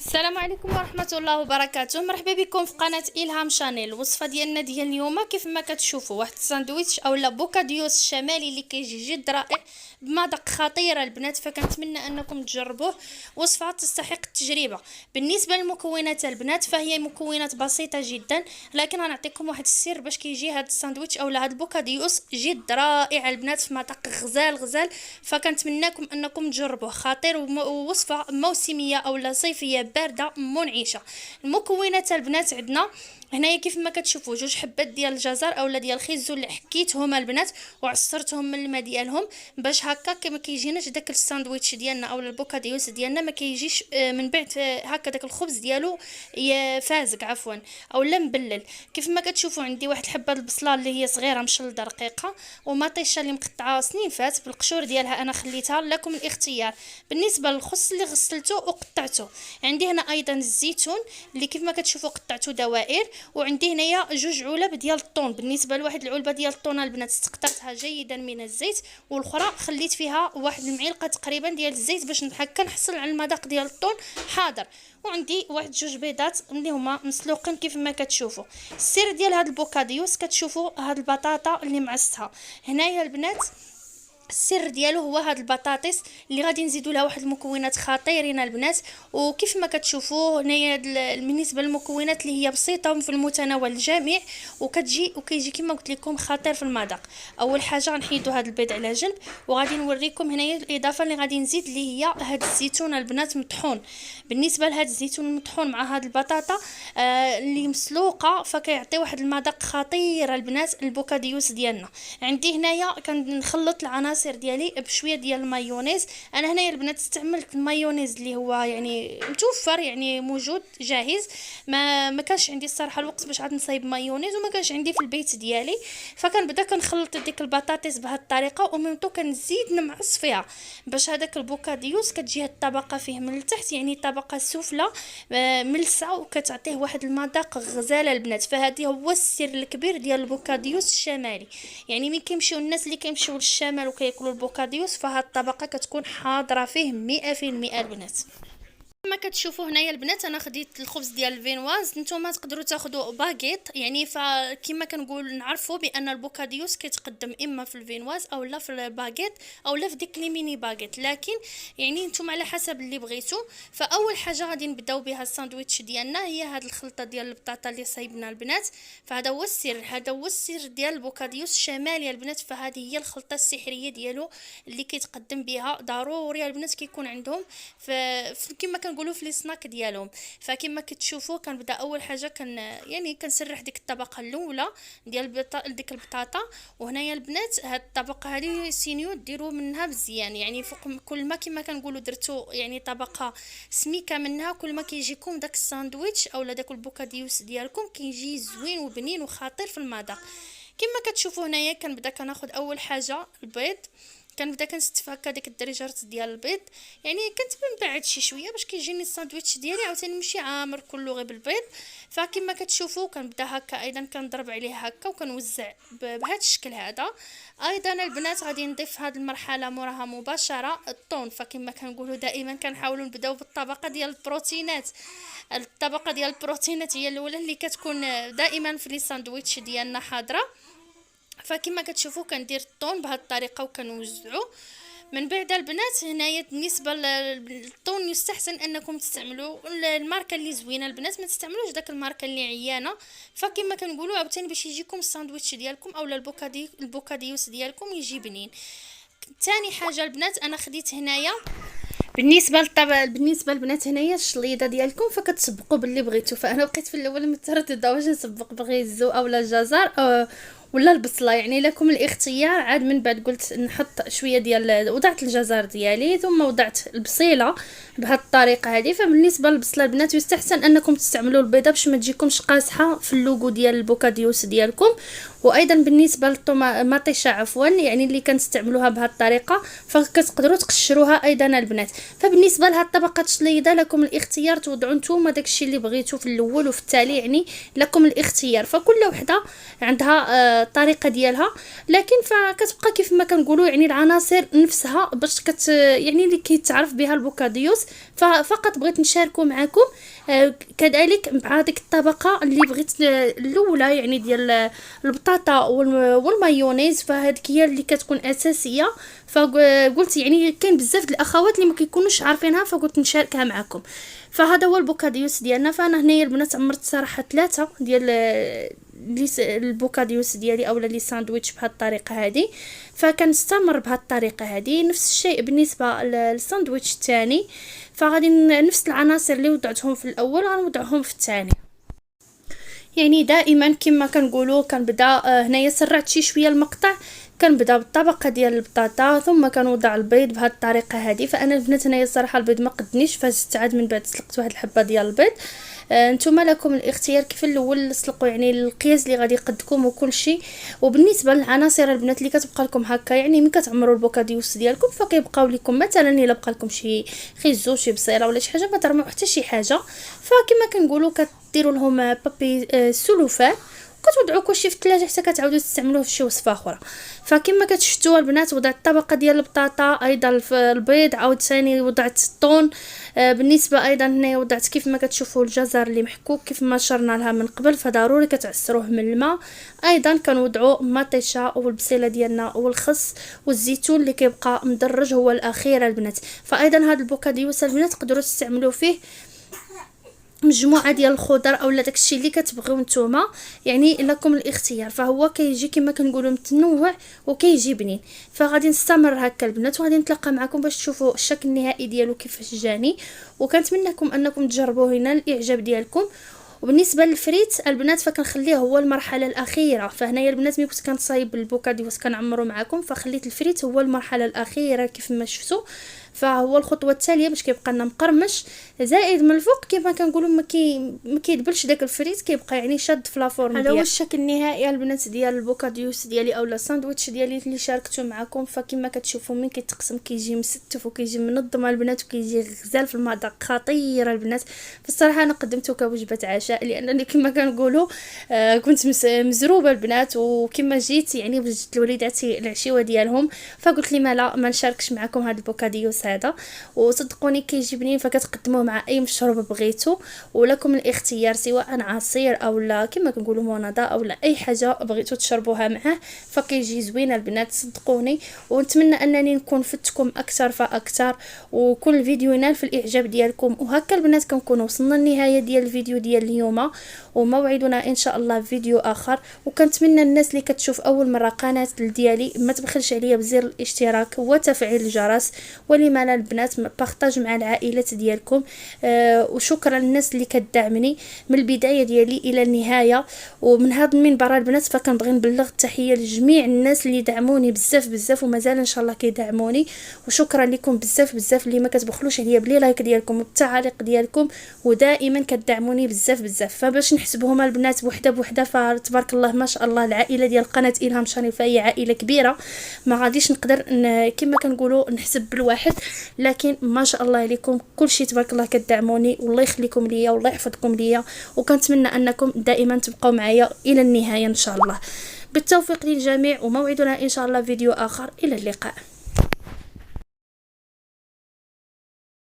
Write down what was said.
السلام عليكم ورحمة الله وبركاته. مرحبا بكم في قناة إلهام شانيل. الوصفة ديالنا ديال اليوم كيف ما كتشوفوا واحد الساندويتش اولا بوكاديوس الشمالي اللي كيجي جد رائع بمذاق خطير البنات، فكنتمنى انكم تجربوه. وصفة تستحق التجربة. بالنسبة للمكونات البنات فهي مكونات بسيطة جدا، لكن غنعطيكم واحد السر باش كيجي هذا الساندويتش اولا هذا البوكاديوس جد رائع البنات في مذاق غزال، فكنتمناكم انكم تجربوه. خطير ووصفة موسمية اولا صيفية بارده منعشه. المكونات البنات عندنا هنايا كيف ما كتشوفوا جوج حبات ديال الجزر اولا ديال الخيزو اللي حكيتهم البنات وعصرتهم من الماء ديالهم باش هكا كما كيجيناش داك الساندويتش ديالنا اولا البوكاديوس ديالنا ما كيجيش من بعد هكا داك الخبز ديالو فازق عفوا اولا مبلل. كيف ما كتشوفوا عندي واحد الحبه البصله اللي هي صغيره مشلده رقيقه، ومطيشه اللي مقطعه سنين فات بالقشور ديالها انا خليتها لكم الاختيار. بالنسبه للخس اللي غسلته وقطعته، عندي هنا ايضا الزيتون اللي كيف ما كتشوفوا قطعته دوائر، وعندي هنايا جوج علب ديال الطون. بالنسبه لواحد العلبه ديال الطون البنات استقطعتها جيدا من الزيت، والاخرى خليت فيها واحد المعلقه تقريبا ديال الزيت باش هكا نحصل على المذاق ديال الطون حاضر. وعندي واحد جوج بيضات اللي هما مسلوقين كيف ما كتشوفوا. السر ديال هاد البوكاديوس كتشوفوا هاد البطاطا اللي معستها هنايا البنات، السر ديالو هو هاد البطاطس اللي غادي نزيدو لها واحد المكونات خطيرين البنات. وكيف ما كتشوفوا هنايا بالنسبه للمكونات اللي هي بسيطه في المتناول الجميع، وكيجي كما قلت لكم خطير في المذاق. اول حاجه غنحيدو هاد البيض على جنب، وغادي نوريكم هنايا الاضافه اللي غادي نزيد اللي هي هاد الزيتون البنات مطحون. بالنسبه لهاد الزيتون المطحون مع هاد البطاطا اللي مسلوقه فكيعطي واحد المذاق خطير البنات البوكاديوس ديالنا. عندي هنايا كنخلط العناصر ديالي بشويه ديال المايونيز. انا هنايا البنات استعملت المايونيز اللي هو يعني متوفر يعني موجود جاهز، ما كانش عندي الصراحه الوقت باش عاد نصايب مايونيز وما كانش عندي في البيت ديالي، فكنبدا كنخلط ديك البطاطس بهذه الطريقه ومنتو كنزيد نمعص فيها باش هذاك البوكاديوس كتجي الطبقه فيه من التحت يعني طبقه سفلى ملسه وكتعطيه واحد المذاق غزال البنات. فهذه هو السر الكبير ديال البوكاديوس الشمالي. يعني ملي كيمشيو الناس اللي كيمشيو للشمال وكياكلوا البوكاديوس فهاد الطبقه كتكون حاضره فيه 100% البنات. كما كتشوفوا هنايا البنات انا خديت الخبز ديال الفينواز، نتوما تقدروا تاخذوا باغيت يعني. فكما كنقول نعرفوا بان البوكاديوس كيتقدم اما في الفينواز اولا في الباغيت اولا في ديك لي ميني باغيت، لكن يعني نتوما على حسب اللي بغيتو. فاول حاجه غادي نبداو بها الساندويتش ديالنا هي هاد الخلطه ديال البطاطا اللي صايبنا البنات. فهذا هو السر، هذا هو السر ديال البوكاديوس الشمالي البنات. فهذه هي الخلطه السحريه ديالو اللي كيتقدم بها ضروري البنات كيكون عندهم كما نقولوا في لي سناك ديالهم. فكما كتشوفوا كنبدا اول حاجه يعني كنسرح ديك الطبقه الاولى ديال ديك البطاطا. وهنايا البنات هاد الطبقه هذه سينيو ديروا منها مزيان يعني فوق كل ما كما كنقولوا درتوا يعني طبقه سميكه منها كل ما كيجيكم داك الساندويتش اولا داك البوكاديوس ديالكم كيجي زوين وبنين وخطير في المذاق. كما كتشوفوا هنايا كنبدا كناخذ اول حاجه البيض، كنبدا كنستف هكا ديك الدريجات ديال البيض يعني كنت بنبعد شي شويه باش كيجيني الساندويتش ديالي عاوتاني ماشي عامر كله غير بالبيض. فكما كتشوفوا كنبدا هكا ايضا كنضرب عليه هكا وكنوزع بهذا الشكل هذا. ايضا البنات غادي نضيف هذه المرحله موراها مباشره الطون. فكما كنقولوا دائما كنحاولوا نبداو بالطبقه ديال البروتينات. الطبقه ديال البروتينات هي الاولى اللي كتكون دائما في لي ساندويتش ديالنا حاضره. فكما كتشوفوا كندير الطون بهذه الطريقه وكنوزعو. من بعد البنات هنايا بالنسبه للطون يستحسن انكم تستعملوا الماركه اللي زوينه البنات، ما تستعملوش داك الماركه اللي عيانه. فكما كنقولوا عاوتاني باش يجيكم الساندويتش ديالكم اولا البوكاديوس ديالكم يجي بنين. ثاني حاجه البنات انا خديت هنايا بالنسبه للبنات هنايا الشليضه ديالكم فكتسبقوا باللي بغيتو. فانا بقيت في الاول متردده واش نسبق بغيزو اولا الجزر ولا البصله، يعني لكم الاختيار. عاد من بعد قلت نحط شويه ديال وضعت الجزر ديالي ثم وضعت البصيله بهذه الطريقه هذه. فبالنسبه للبصله البنات يستحسن انكم تستعملوا البيضه باش ما تجيكمش قاصحه في اللوغو ديال البوكاديوس ديالكم. وايضا بالنسبه للطماطيشه عفوا يعني اللي كنستعملوها بهذه الطريقه فكتقدروا تقشروها ايضا البنات. فبالنسبه لهاد الطبقه الشليضه لكم الاختيار توضعوا نتوما داكشي اللي بغيتو في الاول وفي التالي، يعني لكم الاختيار. فكل وحده عندها الطريقه ديالها، لكن فكتبقى كيف ما كنقولوا يعني العناصر نفسها باش يعني اللي كيتعرف بها البوكاديوس. ففقط بغيت نشاركه معكم. كذلك مع هذيك الطبقه اللي بغيت الاولى يعني ديال البطاطا والمايونيز، فهذيك هي اللي كتكون اساسيه. فقلت يعني كاين بزاف د الاخوات اللي ما كيكونوش عارفينها، فقلت نشاركها معكم. فهذا هو البوكاديوس ديالنا. فانا هنايا البنات عمرت صراحه 3 ديال البوكاديوس ديالي اولا لي ساندويتش بهذه الطريقه هذه. فكنستمر بهذه الطريقه هذه. نفس الشيء بالنسبه للساندويتش الثاني، فغادي نفس العناصر اللي وضعتهم في الاول غنوضعهم في الثاني. يعني دائما كما كنقولوا كنبدا هنايا سرعت شويه المقطع، كنبدا بالطبقه ديال البطاطا ثم كنوضع البيض بهذه الطريقه هذه. فانا البنات هنايا الصراحه البيض ما قدنيش، فزدت عاد من بعد سلقت واحد الحبه ديال البيض. نتوما لكم الاختيار كيف الاول سلقوا يعني القياس اللي غادي يقدكم وكل شيء. وبالنسبه للعناصر البنات اللي كتبقى لكم هكا يعني ملي كتعمروا البوكاديوس ديالكم فكيبقاو لكم مثلا الا بقى لكم شي خيزو شي بصيله ولا شي حاجه ما ترموا حتى شي حاجه. فكما كنقولوا كديروا لهم بابي سلوفان كتوضعوا كلشي في الثلاجه حتى كتعاودوا تستعملوه في شي وصفه اخرى. فكما كتشفتوا البنات وضعت الطبقه ديال البطاطا، ايضا البيض، عاود ثاني وضعت الطون. بالنسبه ايضا هنا وضعت كيف ما كتشوفوا الجزر اللي محكوك كيف ما شرنا لها من قبل، فضروري كتعصروه من الماء. ايضا كنوضعوا مطيشه والبصيله ديالنا والخس والزيتون اللي كيبقى مدرج هو الاخير البنات. فايضا هذا البوكاديوس البنات تقدروا تستعملوا فيه مجموعه ديال الخضر اولا داكشي اللي كتبغيو نتوما، يعني لكم الاختيار. فهو كيجي كما كنقولوا متنوع وكيجي بنين. فغادي نستمر هكا البنات وغادي نتلاقى معكم باش تشوفوا الشكل النهائي ديالو كيفاش جاني. وكنتمنىكم انكم تجربوه هنا الاعجاب ديالكم. وبالنسبه للفريت البنات فكنخليه هو المرحله الاخيره. فهنايا البنات ملي كنت كنصايب البوكاديوس كنعمرو معكم فخليت الفريت هو المرحله الاخيره كيف ما شفتوا. فهو الخطوه التاليه باش كيبقى لنا مقرمش زائد من الفوق كيما كنقولوا ما كيدبلش داك الفريت، كيبقى يعني شاد في لافورم ديالو. هذا هو الشكل النهائي البنات ديال البوكاديوس ديالي اولا الساندويتش ديالي اللي شاركته معكم. فكما كتشوفوا من كيتقسم كيجي مستف وكيجي منظم البنات وكيجي غزال في المذاق خطير البنات. فالصراحه انا قدمته كوجبه عشاء لانني كما كنقولوا كنت مزروبه البنات، وكما جيت يعني وجدت لوليداتي العشيوه ديالهم فقلت لي ما نشاركش معكم هذا البوكاديوس هذا. وصدقوني كيجي بنين فكتقدموه مع اي مشروب بغيتو ولكم الاختيار سواء عصير اولا كما كنقولوا مناضه اولا اي حاجه بغيتو تشربوها معاه فكيجي زوين البنات صدقوني. ونتمنى انني نكون فدتكم اكثر فاكثر وكل فيديو ينال في الاعجاب ديالكم. وهكا البنات كنكونوا وصلنا للنهايه ديال الفيديو ديال اليوم، وموعدنا ان شاء الله فيديو اخر. وكنتمنى الناس اللي كتشوف اول مره قناه ديالي ما تبخلش عليا بزر الاشتراك وتفعيل الجرس، ولما لا البنات بارطاج مع العائلات ديالكم. وشكرا للناس اللي كتدعمني من البدايه ديالي الى النهايه. ومن هذا المنبر البنات فكنبغي نبلغ التحيه لجميع الناس اللي دعموني بزاف بزاف ومازال ان شاء الله كيدعموني. وشكرا لكم بزاف بزاف اللي ما كتبخلوش عليا بلي لايك ديالكم والتعاليق ديالكم ودائما كتدعموني بزاف بزاف. فباش نحسبهم البنات بوحده بوحده فتبارك الله ما شاء الله العائله ديال قناه الهام شانيل فهي عائله كبيره، ما غاديش نقدر كما كنقولوا نحسب بالواحد، لكن ما شاء الله عليكم كلشي تبارك الله كتدعموني والله يخليكم ليا والله يحفظكم ليا. وكنتمنى انكم دائما تبقوا معايا الى النهايه ان شاء الله. بالتوفيق للجميع وموعدنا ان شاء الله فيديو اخر. الى اللقاء.